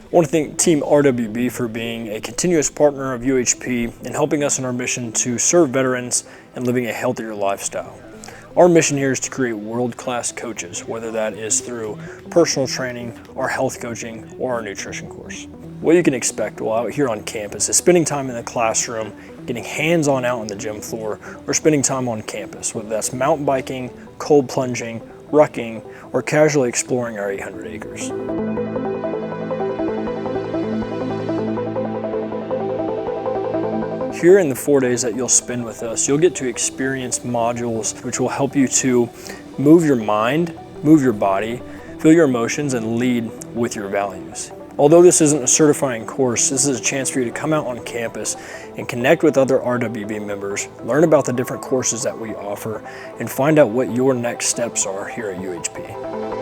I want to thank Team RWB for being a continuous partner of UHP and helping us in our mission to serve veterans and living a healthier lifestyle. Our mission here is to create world-class coaches, whether that is through personal training, our health coaching, or our nutrition course. What you can expect while out here on campus is spending time in the classroom, getting hands-on out on the gym floor, or spending time on campus, whether that's mountain biking, cold plunging, rucking, or casually exploring our 800 acres. Here in the 4 days that you'll spend with us, you'll get to experience modules which will help you to move your mind, move your body, feel your emotions, and lead with your values. Although this isn't a certifying course, this is a chance for you to come out on campus and connect with other RWB members, learn about the different courses that we offer, and find out what your next steps are here at UHP.